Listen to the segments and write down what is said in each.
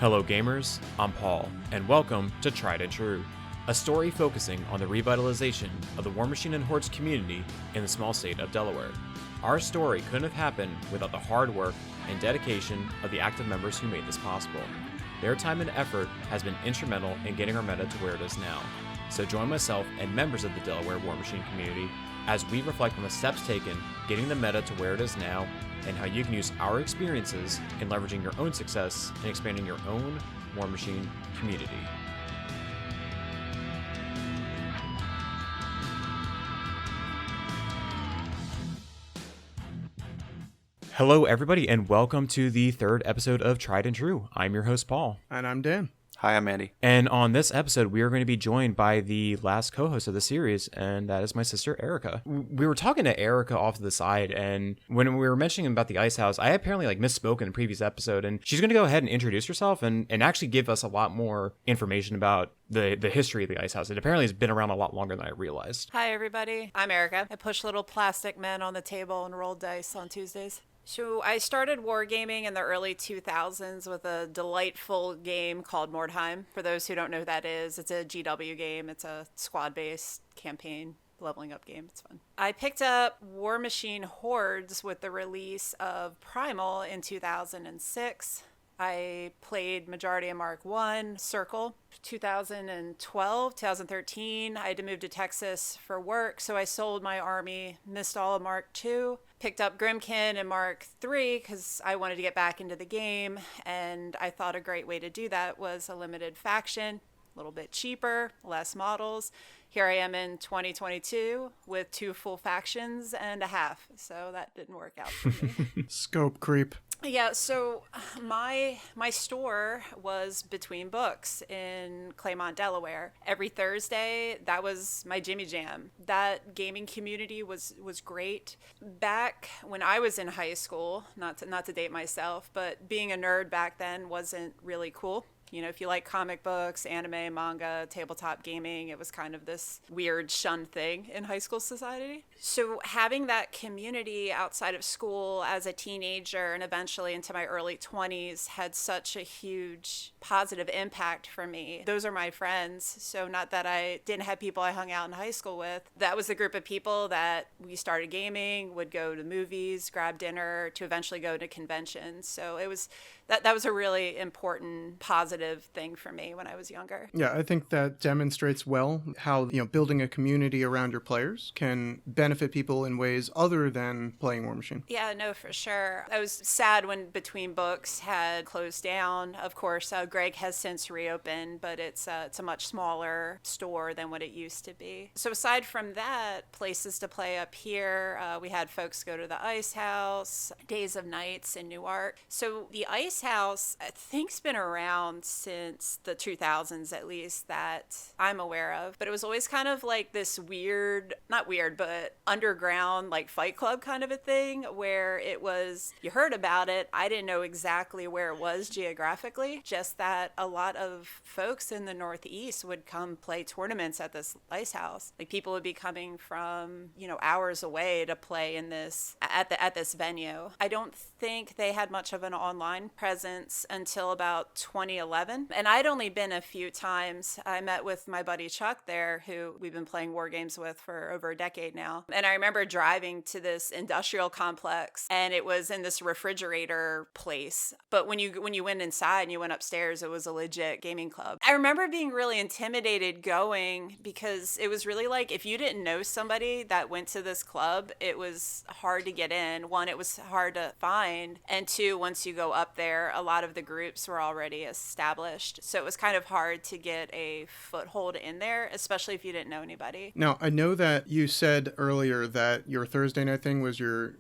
Hello gamers, I'm Paul, and welcome to Tried and True, a story focusing on the revitalization of the War Machine and Hordes community in the small state of Delaware. Our story couldn't have happened without the hard work and dedication of the active members who made this possible. Their time and effort has been instrumental in getting our meta to where it is now. So join myself and members of the Delaware War Machine community as we reflect on the steps taken getting the meta to where it is now, and how you can use our experiences in leveraging your own success and expanding your own War Machine community. Hello everybody, and welcome to the third episode of Tried and True. I'm your host, Paul. And I'm Dan. Hi, I'm Andy. And on this episode, we are going to be joined by the last co-host of the series, and that is my sister, Erika. We were talking to Erika off to the side, and when we were mentioning about the Ice House, I apparently misspoke in the previous episode, and she's going to go ahead and introduce herself and actually give us a lot more information about the history of the Ice House. It apparently has been around a lot longer than I realized. Hi, everybody. I'm Erika. I push little plastic men on the table and roll dice on Tuesdays. So I started wargaming in the early 2000s with a delightful game called Mordheim. For those who don't know who that is, it's a GW game. It's a squad-based campaign leveling up game. It's fun. I picked up War Machine Hordes with the release of Primal in 2006. I played majority of Mark 1, Circle. 2012, 2013, I had to move to Texas for work, so I sold my army, missed all of Mark 2, picked up Grimkin and Mark 3 because I wanted to get back into the game, and I thought a great way to do that was a limited faction, a little bit cheaper, less models. Here I am in 2022 with 2 full factions and a half, so that didn't work out for me. Scope creep. Yeah, so my store was Between Books in Claymont, Delaware. Every Thursday, that was my Jimmy Jam. That gaming community was great. Back when I was in high school, not to date myself, but being a nerd back then wasn't really cool. You know, if you like comic books, anime, manga, tabletop gaming, it was kind of this weird shunned thing in high school society. So having that community outside of school as a teenager and eventually into my early 20s had such a huge positive impact for me. Those are my friends. So not that I didn't have people I hung out in high school with. That was the group of people that we started gaming, would go to movies, grab dinner, to eventually go to conventions. So it was that was a really important positive thing for me when I was younger. Yeah, I think that demonstrates well how, building a community around your players can benefit people in ways other than playing War Machine. Yeah, no, for sure. I was sad when Between Books had closed down. Of course, Greg has since reopened, but it's a much smaller store than what it used to be. So aside from that, places to play up here, we had folks go to the Ice House, Days of Nights in Newark. So the Ice House, I think, has been around since the 2000s, at least, that I'm aware of. But it was always kind of like this weird, not weird, but underground, like Fight Club kind of a thing, where it was, you heard about it. I didn't know exactly where it was geographically, just that a lot of folks in the Northeast would come play tournaments at this Ice House. Like people would be coming from, hours away to play in this, at this venue. I don't think they had much of an online presence until about 2011. And I'd only been a few times. I met with my buddy Chuck there, who we've been playing war games with for over a decade now. And I remember driving to this industrial complex, and it was in this refrigerator place. But when you went inside and you went upstairs, it was a legit gaming club. I remember being really intimidated going because it was really like if you didn't know somebody that went to this club, it was hard to get in. One, it was hard to find. And two, once you go up there, a lot of the groups were already established. So it was kind of hard to get a foothold in there, especially if you didn't know anybody. Now, I know that you said earlier that your Thursday night thing was your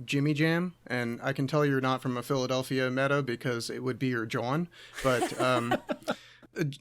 Jimmy Jam, and I can tell you're not from a Philadelphia meta because it would be your John, but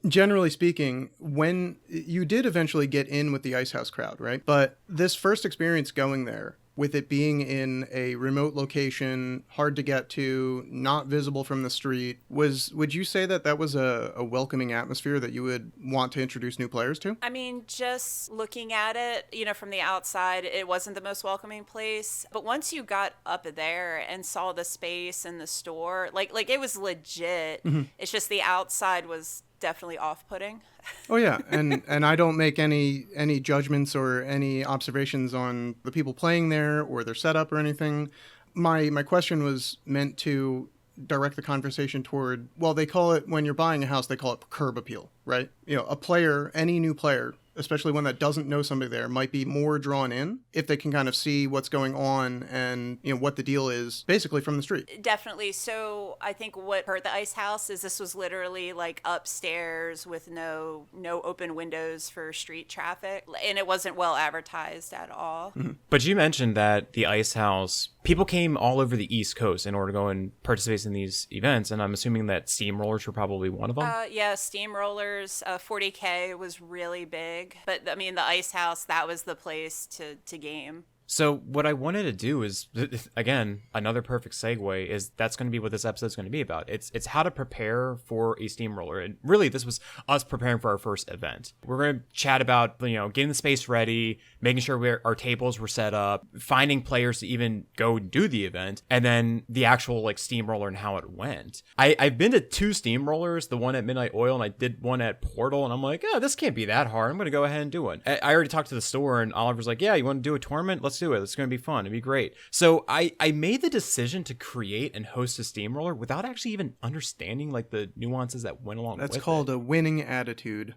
generally speaking, when you did eventually get in with the Ice House crowd, right? But this first experience going there, with it being in a remote location, hard to get to, not visible from the street, would you say that that was a welcoming atmosphere that you would want to introduce new players to? I mean, just looking at it, from the outside, it wasn't the most welcoming place. But once you got up there and saw the space and the store, like it was legit. Mm-hmm. It's just the outside was definitely off-putting. Oh yeah, and I don't make any judgments or any observations on the people playing there or their setup or anything. My question was meant to direct the conversation toward, well, they call it, when you're buying a house, they call it curb appeal, right? A player, any new player, especially one that doesn't know somebody there, might be more drawn in if they can kind of see what's going on and what the deal is basically from the street. Definitely. So I think what hurt the ice house is this was literally like upstairs with no open windows for street traffic, and it wasn't well advertised at all. Mm-hmm. But you mentioned that the ice house, people came all over the East Coast in order to go and participate in these events, and I'm assuming that Steamrollers were probably one of them? Yeah, Steamrollers, 40K was really big. But, I mean, the ice house, that was the place to game. So what I wanted to do is, again, another perfect segue is that's going to be what this episode is going to be about. It's how to prepare for a steamroller. And really, this was us preparing for our first event. We're going to chat about, getting the space ready, making sure our tables were set up, finding players to even go and do the event, and then the actual steamroller and how it went. I've been to 2 steamrollers, the one at Midnight Oil, and I did one at Portal, and I'm like, this can't be that hard. I'm going to go ahead and do one. I already talked to the store, and Oliver's like, yeah, you want to do a tournament? Let's do it. It's going to be fun. It'd be great. So I made the decision to create and host a steamroller without actually even understanding the nuances that went along with it. That's called a winning attitude.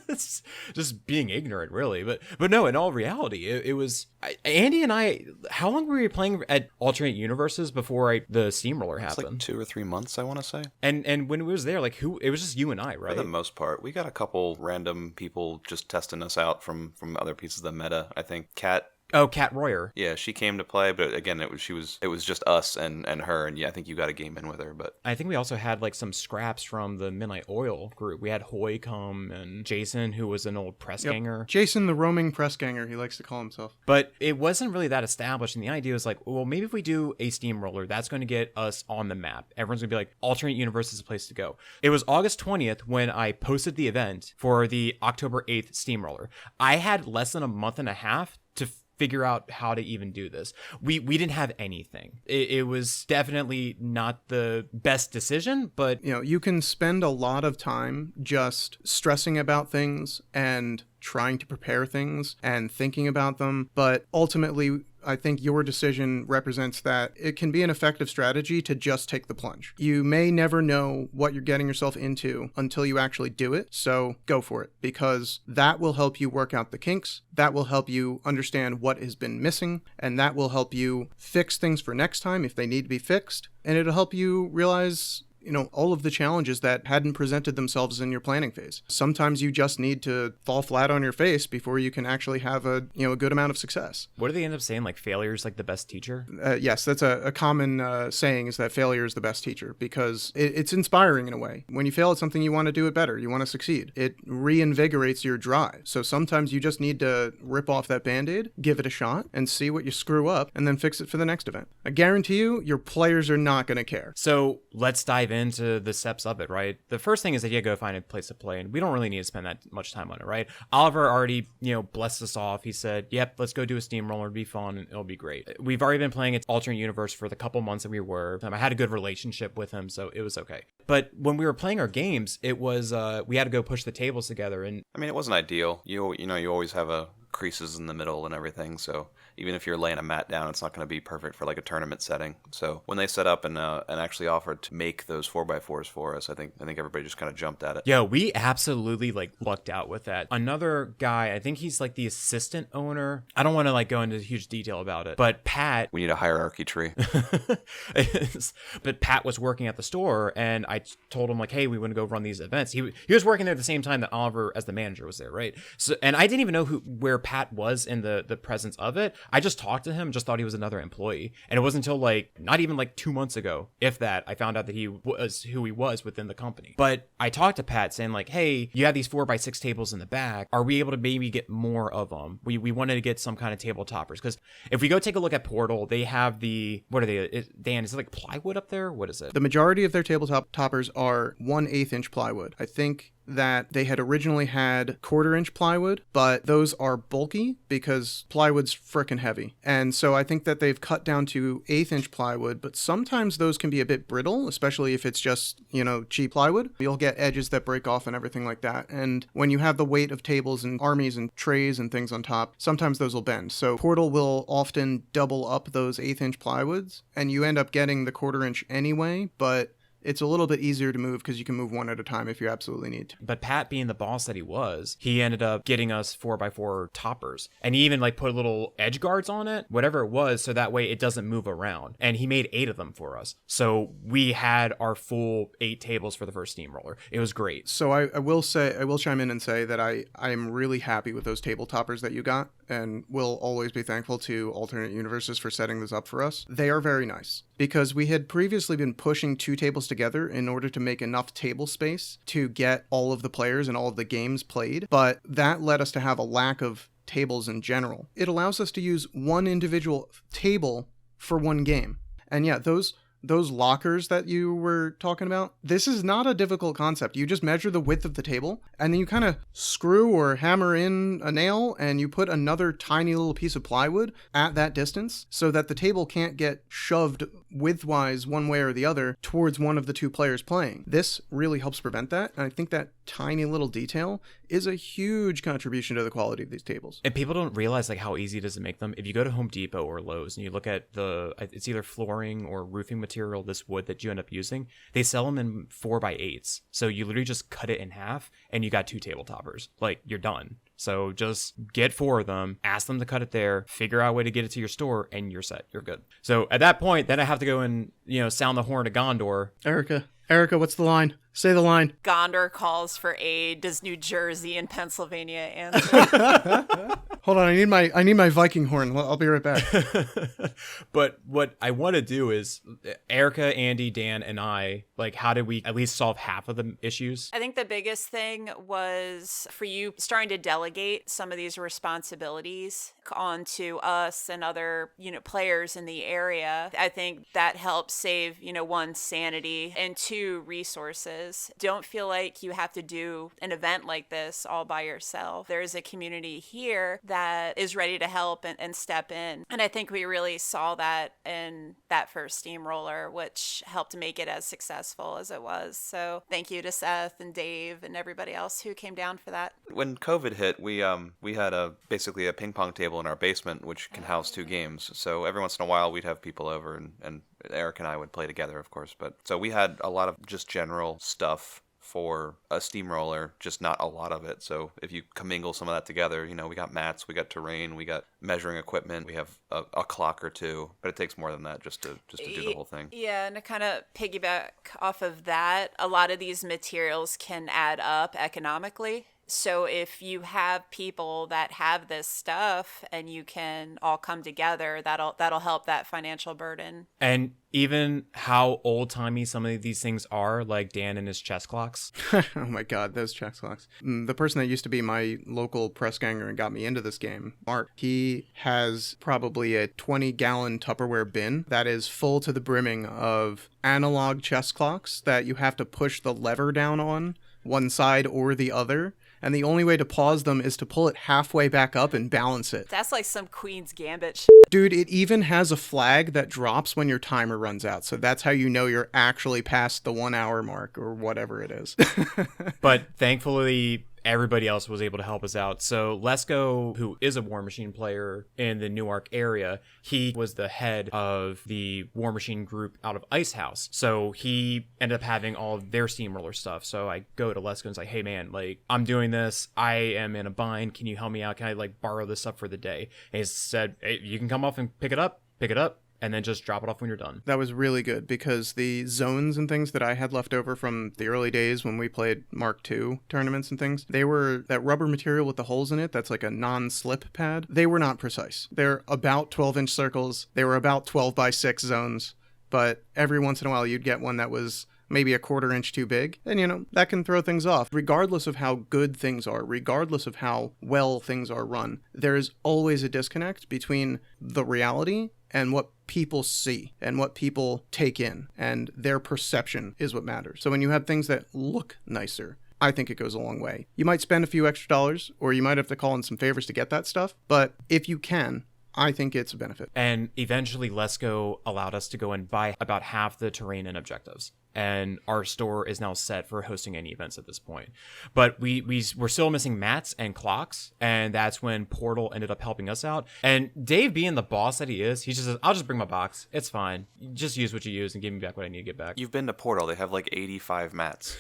It's just being ignorant, really. But no, in all reality, it was Andy and I. How long were we playing at alternate universes before the steamroller happened? It's 2 or 3 months, I want to say. And when it was there, who? It was just you and I, right? For the most part, we got a couple random people just testing us out from other pieces of the meta. I think Kat. Oh, Kat Royer. Yeah, she came to play, but again, it was just us and her, and yeah, I think you got a game in with her. But I think we also had some scraps from the Midnight Oil group. We had Hoy come and Jason, who was an old press ganger. Jason, the roaming press ganger, he likes to call himself. But it wasn't really that established, and the idea was well, maybe if we do a steamroller, that's going to get us on the map. Everyone's going to be like, alternate universe is a place to go. It was August 20th when I posted the event for the October 8th steamroller. I had less than a month and a half to figure out how to even do this. We didn't have anything. It was definitely not the best decision, but you can spend a lot of time just stressing about things and trying to prepare things and thinking about them, but ultimately I think your decision represents that it can be an effective strategy to just take the plunge. You may never know what you're getting yourself into until you actually do it, so go for it, because that will help you work out the kinks, that will help you understand what has been missing, and that will help you fix things for next time if they need to be fixed, and it'll help you realize all of the challenges that hadn't presented themselves in your planning phase. Sometimes you just need to fall flat on your face before you can actually have a good amount of success. What do they end up saying? Failure is the best teacher? Yes, that's a common saying, is that failure is the best teacher, because it's inspiring in a way. When you fail at something, you want to do it better. You want to succeed. It reinvigorates your drive. So sometimes you just need to rip off that Band-Aid, give it a shot, and see what you screw up, and then fix it for the next event. I guarantee you, your players are not going to care. So let's dive into the steps of it, right? The first thing is that you go find a place to play, and we don't really need to spend that much time on it, right? Oliver already, blessed us off. He said, yep, let's go do a steamroller. It'll be fun and it'll be great. We've already been playing its alternate universe for the couple months that we were. I had a good relationship with him, so it was okay. But when we were playing our games, it was, we had to go push the tables together. And I mean, it wasn't ideal. You always have creases in the middle and everything, so even if you're laying a mat down, it's not going to be perfect for a tournament setting. So when they set up and actually offered to make those 4x4s for us, I think everybody just kind of jumped at it. Yeah, we absolutely lucked out with that. Another guy, I think he's the assistant owner. I don't want to go into huge detail about it, but Pat. We need a hierarchy tree. But Pat was working at the store, and I told him hey, we want to go run these events. He was working there at the same time that Oliver, as the manager, was there, right? So, and I didn't even know where Pat was in the presence of it. I just talked to him, just thought he was another employee. And it wasn't until like, not even like 2 months ago, if that, I found out that he was who he was within the company. But I talked to Pat saying like, hey, you have these 4x6 tables in the back. Are we able to maybe get more of them? We wanted to get some kind of table toppers. Because if we go take a look at Portal, they have what are they? Dan, is it like plywood up there? What is it? The majority of their tabletop toppers are 1/8 inch plywood. I think that they had originally had 1/4 inch plywood, but those are bulky because plywood's frickin' heavy. And so I think that they've cut down to 1/8 inch plywood, but sometimes those can be a bit brittle, especially if it's just, cheap plywood. You'll get edges that break off and everything like that. And when you have the weight of tables and armies and trays and things on top, sometimes those will bend. So Portal will often double up those 1/8 inch plywoods, and you end up getting the 1/4 inch anyway, but it's a little bit easier to move because you can move one at a time if you absolutely need to. But Pat, being the boss that he was, he ended up getting us 4x4 toppers. And he even like put little edge guards on it, whatever it was, so that way it doesn't move around. And he made 8 of them for us. So we had our full 8 tables for the first Steamroller. It was great. So I will chime in and say that I am really happy with those table toppers that you got, and will always be thankful to Alternate Universes for setting this up for us. They are very nice because we had previously been pushing 2 tables together in order to make enough table space to get all of the players and all of the games played, but that led us to have a lack of tables in general. It allows us to use one individual table for one game. And yeah, those lockers that you were talking about, this is not a difficult concept. You just measure the width of the table, and then you kind of screw or hammer in a nail, and you put another tiny little piece of plywood at that distance so that the table can't get shoved widthwise one way or the other towards one of the 2 players playing. This really helps prevent that, and I think that tiny little detail is a huge contribution to the quality of these tables. And people don't realize like how easy it is to make them. If you go to Home Depot or Lowe's and you look at it's either flooring or roofing material, this wood that you end up using, they sell them in 4x8s. So you literally just cut it in half and you got 2 table toppers. Like, you're done. So just get 4 of them, ask them to cut it there, figure out a way to get it to your store, and you're set. You're good. So at that point, then I have to go and, sound the horn to Gondor. Erika, what's the line? Say the line. Gondor calls for aid. Does New Jersey and Pennsylvania answer? Hold on, I need my Viking horn. I'll be right back. But what I want to do is Erika, Andy, Dan, and I, like, how did we at least solve half of the issues? I think the biggest thing was for you starting to delegate some of these responsibilities onto us and other, players in the area. I think that helps save, 1, sanity, and 2, resources. Don't feel like you have to do an event like this all by yourself. There's a community here that is ready to help and step in. And I think we really saw that in that first Steamroller, which helped make it as successful as it was. So thank you to Seth and Dave and everybody else who came down for that. When COVID hit, we had basically a ping pong table in our basement, which can house 2 games. So every once in a while, we'd have people over, and Eric and I would play together, of course. But so we had a lot of just general stuff for a Steamroller, just not a lot of it. So if you commingle some of that together, we got mats, we got terrain, we got measuring equipment, we have a clock or 2, but it takes more than that just to do the whole thing. Yeah, and to kind of piggyback off of that, a lot of these materials can add up economically. So if you have people that have this stuff and you can all come together, that'll help that financial burden. And even how old-timey some of these things are, like Dan and his chess clocks. Oh my god, those chess clocks. The person that used to be my local press ganger and got me into this game, Mark, he has probably a 20-gallon Tupperware bin that is full to the brimming of analog chess clocks that you have to push the lever down on one side or the other. And the only way to pause them is to pull it halfway back up and balance it. That's like some Queen's Gambit Dude, it even has a flag that drops when your timer runs out. So that's how you know you're actually past the 1 hour mark or whatever it is. But thankfully, everybody else was able to help us out. So Lesko, who is a War Machine player in the Newark area, he was the head of the War Machine group out of Ice House. So he ended up having all of their Steamroller stuff. So I go to Lesko and say, hey man, like, I'm doing this. I am in a bind. Can you help me out? Can I like borrow this stuff for the day? And he said, hey, you can come off and pick it up. and then just drop it off when you're done. That was really good because the zones and things that I had left over from the early days when we played Mark II tournaments and things, they were that rubber material with the holes in it that's like a non-slip pad. They were not precise. They're about 12-inch circles. They were about 12 by 6 zones, but every once in a while you'd get one that was maybe a quarter inch too big. And, that can throw things off. Regardless of how good things are, regardless of how well things are run, there is always a disconnect between the reality and what people see and what people take in. And their perception is what matters. So when you have things that look nicer, I think it goes a long way. You might spend a few extra dollars, or you might have to call in some favors to get that stuff. But if you can, I think it's a benefit. And eventually Lesko allowed us to go and buy about half the terrain and objectives. And our store is now set for hosting any events at this point. But we're still missing mats and clocks. And that's when Portal ended up helping us out. And Dave, being the boss that he is, he just says, I'll just bring my box. It's fine. Just use what you use and give me back what I need to get back. You've been to Portal. They have like 85 mats.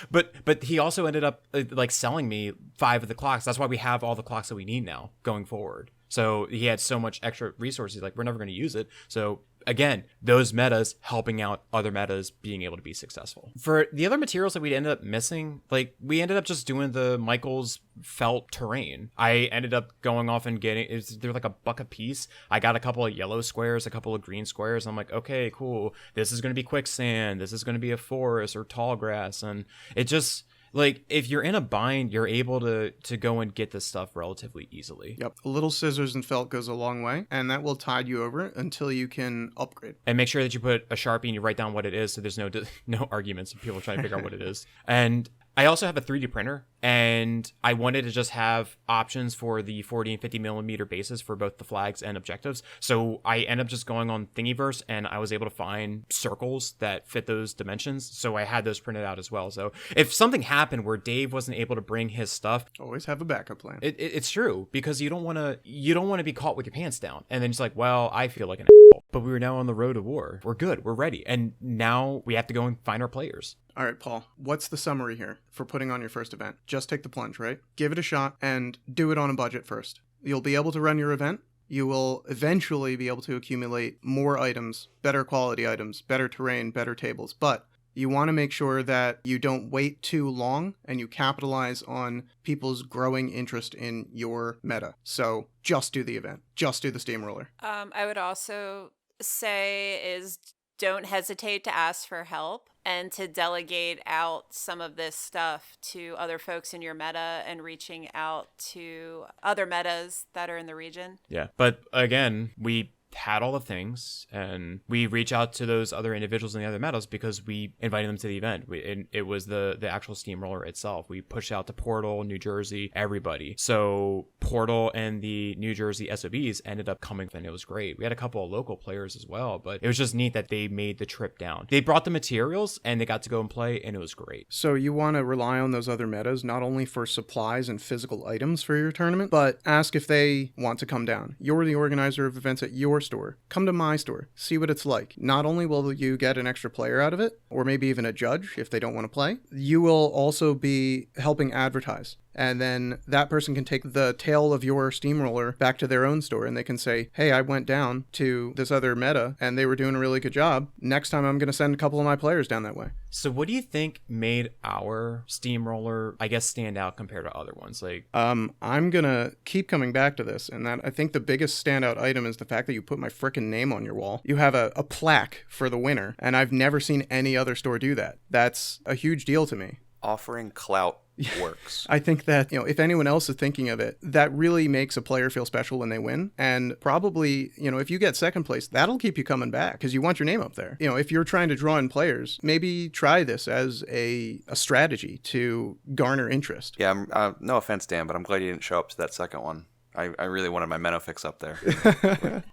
But he also ended up like selling me 5 of the clocks. That's why we have all the clocks that we need now going forward. So he had so much extra resources, like we're never going to use it. So again, those metas helping out other metas being able to be successful. For the other materials that we ended up missing, like we ended up just doing the Michael's felt terrain. I ended up going off and getting, they're like $1 a piece. I got a couple of yellow squares, a couple of green squares. I'm like, okay, cool. This is going to be quicksand. This is going to be a forest or tall grass. And it just... like, if you're in a bind, you're able to go and get this stuff relatively easily. Yep. A little scissors and felt goes a long way, and that will tide you over until you can upgrade. And make sure that you put a Sharpie and you write down what it is so there's no arguments of people trying to figure out what it is. And I also have a 3D printer, and I wanted to just have options for the 40 and 50 millimeter bases for both the flags and objectives. So I ended up just going on Thingiverse, and I was able to find circles that fit those dimensions. So I had those printed out as well. So if something happened where Dave wasn't able to bring his stuff, always have a backup plan. It's true, because you don't want to be caught with your pants down, and then it's like, well, I feel like an asshole. But we were now on the road to war. We're good. We're ready. And now we have to go and find our players. All right, Paul, what's the summary here for putting on your first event? Just take the plunge, right? Give it a shot and do it on a budget first. You'll be able to run your event. You will eventually be able to accumulate more items, better quality items, better terrain, better tables. But you want to make sure that you don't wait too long and you capitalize on people's growing interest in your meta. So just do the event. Just do the Steamroller. I would also say is don't hesitate to ask for help and to delegate out some of this stuff to other folks in your meta and reaching out to other metas that are in the region. Yeah. But again, we had all the things, and we reach out to those other individuals in the other metas because we invited them to the event. It was the actual Steamroller itself. We pushed out to Portal, New Jersey, everybody. So Portal and the New Jersey SOBs ended up coming, and it was great. We had a couple of local players as well, but it was just neat that they made the trip down. They brought the materials and they got to go and play, and it was great. So you want to rely on those other metas, not only for supplies and physical items for your tournament, but ask if they want to come down. You're the organizer of events at your store. Come to my store. See what it's like. Not only will you get an extra player out of it, or maybe even a judge if they don't want to play, you will also be helping advertise. And then that person can take the tail of your Steamroller back to their own store, and they can say, hey, I went down to this other meta and they were doing a really good job. Next time I'm going to send a couple of my players down that way. So what do you think made our Steamroller, I guess, stand out compared to other ones? Like, I'm going to keep coming back to this, and that I think the biggest standout item is the fact that you put my frickin' name on your wall. You have a plaque for the winner, and I've never seen any other store do that. That's a huge deal to me. Offering clout works. I think that, if anyone else is thinking of it, that really makes a player feel special when they win. And probably, if you get second place, that'll keep you coming back because you want your name up there. If you're trying to draw in players, maybe try this as a strategy to garner interest. Yeah, no offense, Dan, but I'm glad you didn't show up to that second one. I really wanted my Menofix up there.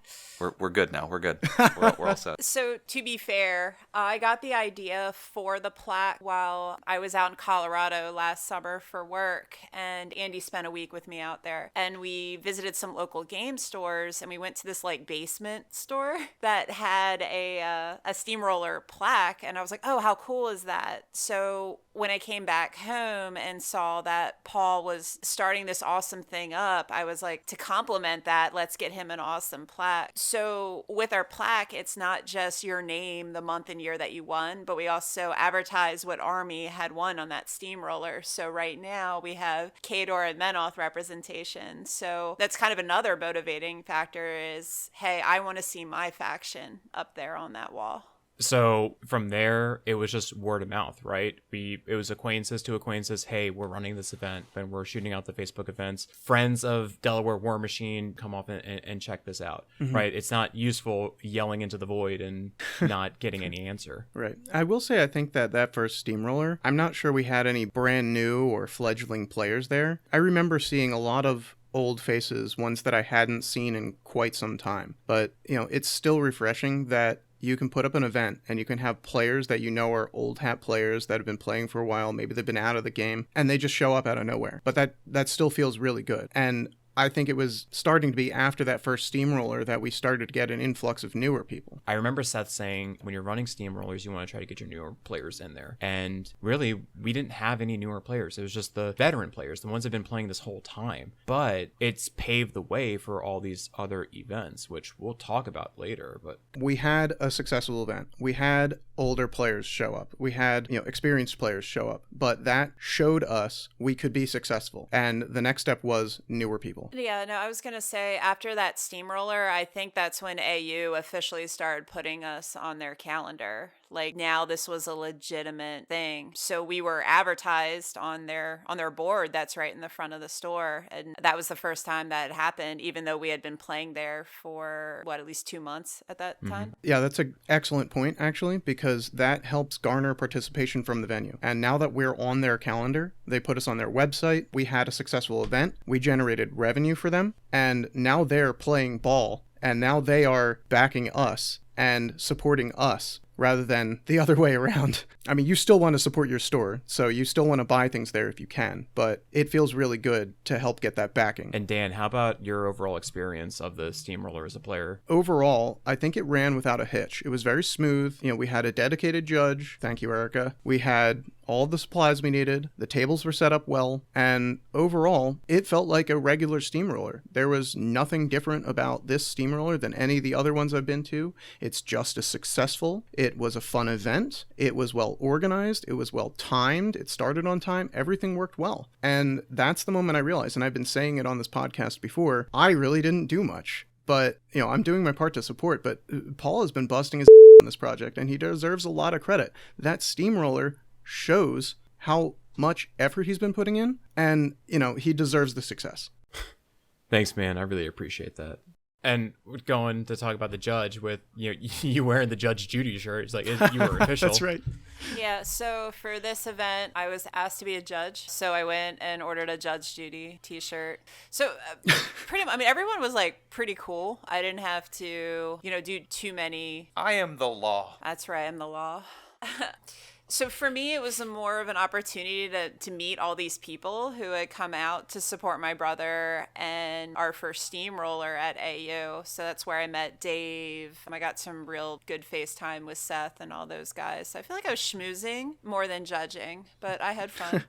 We're good now. We're good. We're all set. So to be fair, I got the idea for the plaque while I was out in Colorado last summer for work, and Andy spent a week with me out there, and we visited some local game stores, and we went to this basement store that had a Steamroller plaque, and I was like, oh, how cool is that? So when I came back home and saw that Paul was starting this awesome thing up, I was like, to compliment that, let's get him an awesome plaque. So with our plaque, it's not just your name, the month and year that you won, but we also advertise what army had won on that Steamroller. So right now we have Kador and Menoth representation. So that's kind of another motivating factor is, hey, I want to see my faction up there on that wall. So from there, it was just word of mouth, right? It was acquaintances to acquaintances. Hey, we're running this event, and we're shooting out the Facebook events. Friends of Delaware War Machine, come off and check this out, right? It's not useful yelling into the void and not getting any answer. Right. I will say I think that first Steamroller, I'm not sure we had any brand new or fledgling players there. I remember seeing a lot of old faces, ones that I hadn't seen in quite some time. But, it's still refreshing that you can put up an event and you can have players that are old hat players that have been playing for a while. Maybe they've been out of the game and they just show up out of nowhere. But that still feels really good. And I think it was starting to be after that first Steamroller that we started to get an influx of newer people. I remember Seth saying when you're running Steamrollers, you want to try to get your newer players in there. And really, we didn't have any newer players. It was just the veteran players, the ones that have been playing this whole time. But it's paved the way for all these other events, which we'll talk about later. But we had a successful event. We had older players show up. We had, experienced players show up. But that showed us we could be successful. And the next step was newer people. Yeah, no, I was going to say after that Steamroller, I think that's when AU officially started putting us on their calendar. Like now this was a legitimate thing. So we were advertised on their board that's right in the front of the store. And that was the first time that happened, even though we had been playing there for at least 2 months at that time. Yeah, that's an excellent point, actually, because that helps garner participation from the venue. And now that we're on their calendar, they put us on their website. We had a successful event. We generated revenue for them. And now they're playing ball. And now they are backing us and supporting us rather than the other way around. I mean, you still want to support your store, so you still want to buy things there if you can, but it feels really good to help get that backing. And Dan, how about your overall experience of the Steamroller as a player? Overall, I think it ran without a hitch. It was very smooth. We had a dedicated judge. Thank you, Erika. We had all the supplies we needed. The tables were set up well. And overall, it felt like a regular Steamroller. There was nothing different about this Steamroller than any of the other ones I've been to. It's just as successful. It was a fun event. It was well organized. It was well timed. It started on time. Everything worked well. And that's the moment I realized, and I've been saying it on this podcast before, I really didn't do much. But, I'm doing my part to support, but Paul has been busting his on this project, and he deserves a lot of credit. That Steamroller shows how much effort he's been putting in, and, he deserves the success. Thanks, man. I really appreciate that. And going to talk about the judge with you wearing the Judge Judy shirt. It's like you were official. That's right. Yeah, so for this event, I was asked to be a judge. So I went and ordered a Judge Judy t-shirt. So pretty much, everyone was like pretty cool. I didn't have to, do too many. I am the law. That's right, I'm the law. So for me, it was more of an opportunity to meet all these people who had come out to support my brother and our first Steamroller at AU. So that's where I met Dave. I got some real good FaceTime with Seth and all those guys. So I feel like I was schmoozing more than judging, but I had fun.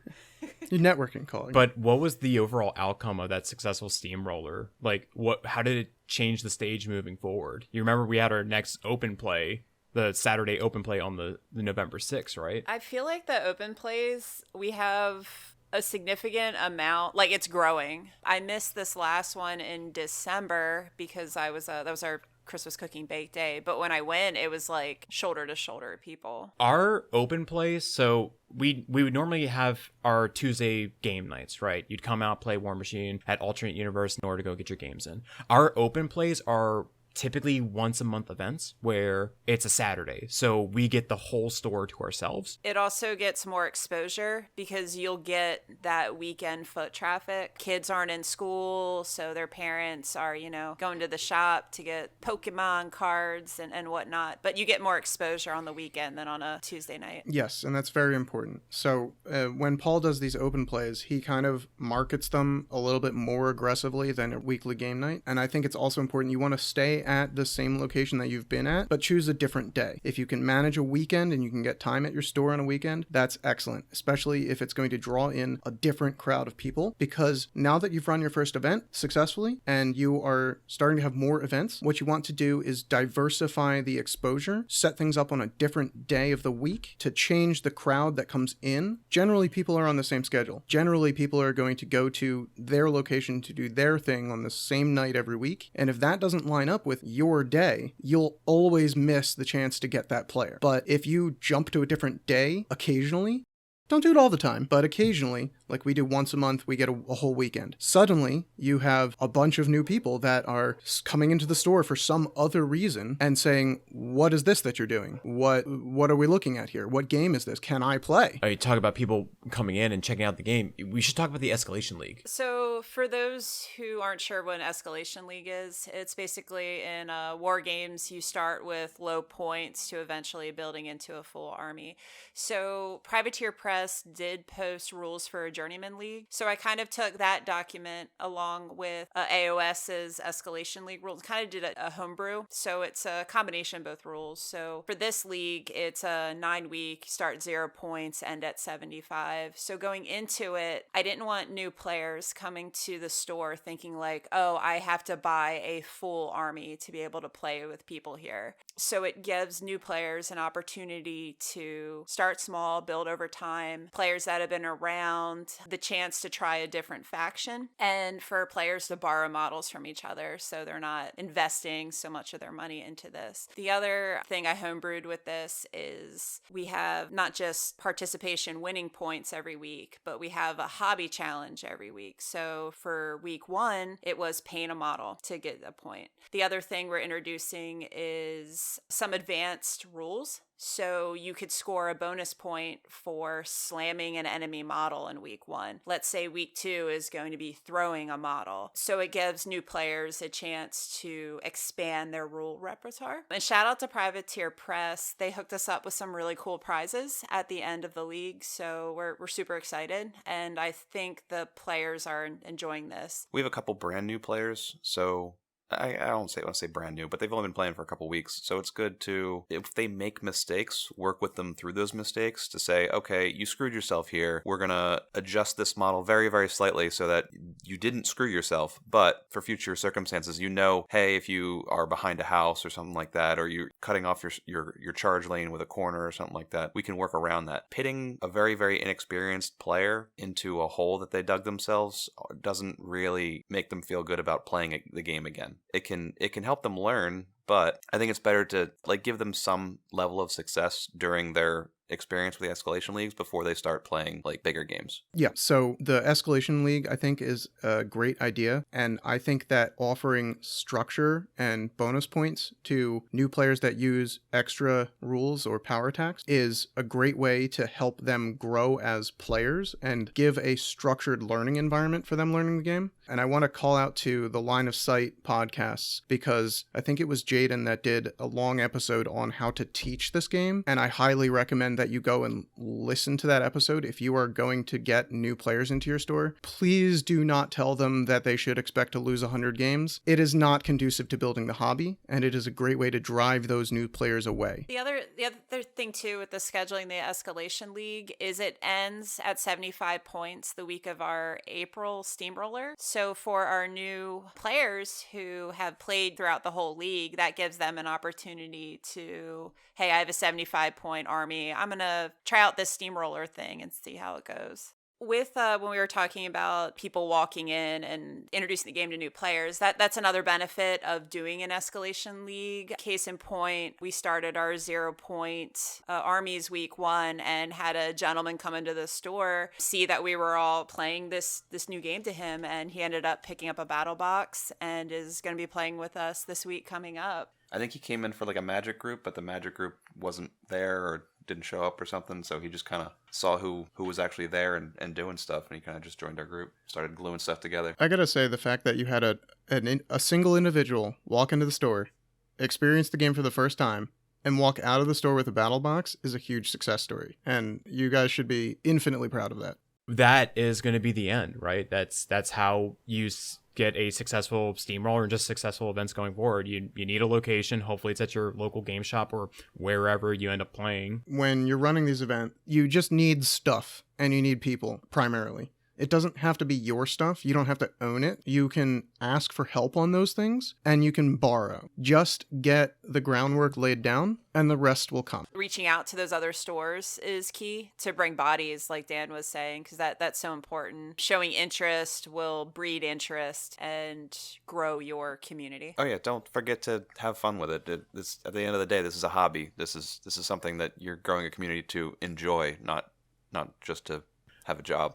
You're networking, calling. But what was the overall outcome of that successful Steamroller? Like, how did it change the stage moving forward? You remember we had our next open play, the Saturday open play on the November 6th, right? I feel like the open plays, we have a significant amount, like it's growing. I missed this last one in December because that was our Christmas cooking bake day. But when I went, it was like shoulder to shoulder people. Our open plays, so we would normally have our Tuesday game nights, right? You'd come out, play War Machine at Alternate Universe in order to go get your games in. Our open plays are typically once a month events where it's a Saturday. So we get the whole store to ourselves. It also gets more exposure because you'll get that weekend foot traffic. Kids aren't in school, so their parents are, going to the shop to get Pokemon cards and whatnot. But you get more exposure on the weekend than on a Tuesday night. Yes, and that's very important. So when Paul does these open plays, he kind of markets them a little bit more aggressively than a weekly game night. And I think it's also important you want to stay stay at the same location that you've been at, but choose a different day. If you can manage a weekend and you can get time at your store on a weekend, that's excellent, especially if it's going to draw in a different crowd of people, because now that you've run your first event successfully and you are starting to have more events, what you want to do is diversify the exposure, set things up on a different day of the week to change the crowd that comes in. Generally, people are on the same schedule. Generally, people are going to go to their location to do their thing on the same night every week. And if that doesn't line up with your day, you'll always miss the chance to get that player. But if you jump to a different day occasionally, don't do it all the time, but occasionally, like we do once a month, we get a whole weekend. Suddenly, you have a bunch of new people that are coming into the store for some other reason and saying, what is this that you're doing? What are we looking at here? What game is this? Can I play? You talk about people coming in and checking out the game. We should talk about the Escalation League. So for those who aren't sure what an Escalation League is, it's basically in war games, you start with low points to eventually building into a full army. So Privateer Press did post rules for a Journeyman League. So I kind of took that document along with AOS's Escalation League rules, kind of did a homebrew. So it's a combination of both rules. So for this league, it's a 9-week, start 0 points, end at 75. So going into it, I didn't want new players coming to the store thinking like, oh, I have to buy a full army to be able to play with people here. So it gives new players an opportunity to start small, build over time, players that have been around, the chance to try a different faction, and for players to borrow models from each other so they're not investing so much of their money into this. The other thing I homebrewed with this is we have not just participation winning points every week, but we have a hobby challenge every week. So for week 1, it was paint a model to get a point. The other thing we're introducing is some advanced rules. So you could score a bonus point for slamming an enemy model in week 1. Let's say week 2 is going to be throwing a model. So it gives new players a chance to expand their rule repertoire. And shout out to Privateer Press. They hooked us up with some really cool prizes at the end of the league. So we're super excited. And I think the players are enjoying this. We have a couple brand new players, so I don't want to say brand new, but they've only been playing for a couple weeks. So it's good to, if they make mistakes, work with them through those mistakes to say, okay, you screwed yourself here. We're going to adjust this model very, very slightly so that you didn't screw yourself. But for future circumstances, hey, if you are behind a house or something like that, or you're cutting off your charge lane with a corner or something like that, we can work around that. Pitting a very, very inexperienced player into a hole that they dug themselves doesn't really make them feel good about playing the game again. It can help them learn, but I think it's better to give them some level of success during their experience with the Escalation Leagues before they start playing bigger games. Yeah, so the Escalation League I think is a great idea, and I think that offering structure and bonus points to new players that use extra rules or power attacks is a great way to help them grow as players and give a structured learning environment for them learning the game. And I want to call out to the Line of Sight podcasts, because I think it was Jaden that did a long episode on how to teach this game, and I highly recommend that you go and listen to that episode. If you are going to get new players into your store, please do not tell them that they should expect to lose 100 games. It is not conducive to building the hobby, and it is a great way to drive those new players away. The other thing too with the scheduling the Escalation League is it ends at 75 points the week of our April Steamroller. So for our new players who have played throughout the whole league, that gives them an opportunity to, hey, I have a 75 point army. I'm going to try out this Steamroller thing and see how it goes. With when we were talking about people walking in and introducing the game to new players, that's another benefit of doing an Escalation League. Case in point, we started our 0 point armies week 1 and had a gentleman come into the store, see that we were all playing this new game to him, and he ended up picking up a battle box and is going to be playing with us this week coming up. I think he came in for a magic group, but the magic group wasn't there or didn't show up or something, so he just kind of saw who was actually there and doing stuff, and he kind of just joined our group, started gluing stuff together. I gotta say, the fact that you had a single individual walk into the store, experience the game for the first time, and walk out of the store with a battle box is a huge success story, and you guys should be infinitely proud of that. that is going to be the end, right? That's how you get a successful Steamroller and just successful events going forward. You need a location. Hopefully it's at your local game shop or wherever you end up playing. When you're running these events, you just need stuff and you need people primarily. It doesn't have to be your stuff. You don't have to own it. You can ask for help on those things and you can borrow. Just get the groundwork laid down and the rest will come. Reaching out to those other stores is key to bring bodies, like Dan was saying, because that's so important. Showing interest will breed interest and grow your community. Oh yeah, don't forget to have fun with it. At the end of the day, this is a hobby. This is something that you're growing a community to enjoy, not just to have a job.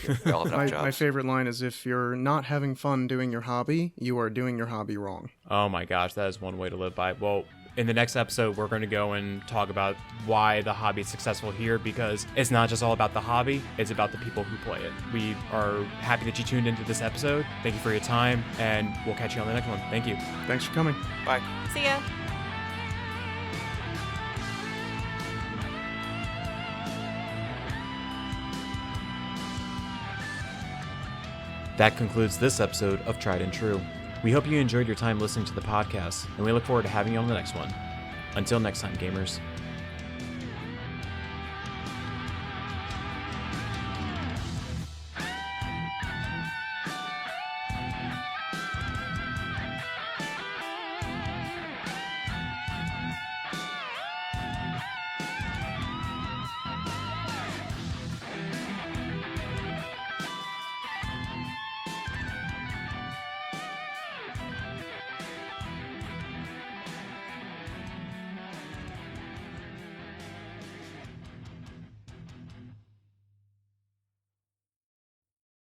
We all have enough jobs. My favorite line is, if you're not having fun doing your hobby, you are doing your hobby wrong. Oh my gosh, that is one way to live by. Well, in the next episode, we're going to go and talk about why the hobby is successful here, because it's not just all about the hobby, it's about the people who play it. We are happy that you tuned into this episode. Thank you for your time, and we'll catch you on the next one. Thank you. Thanks for coming. Bye. See ya. That concludes this episode of Tried and True. We hope you enjoyed your time listening to the podcast, and we look forward to having you on the next one. Until next time, gamers.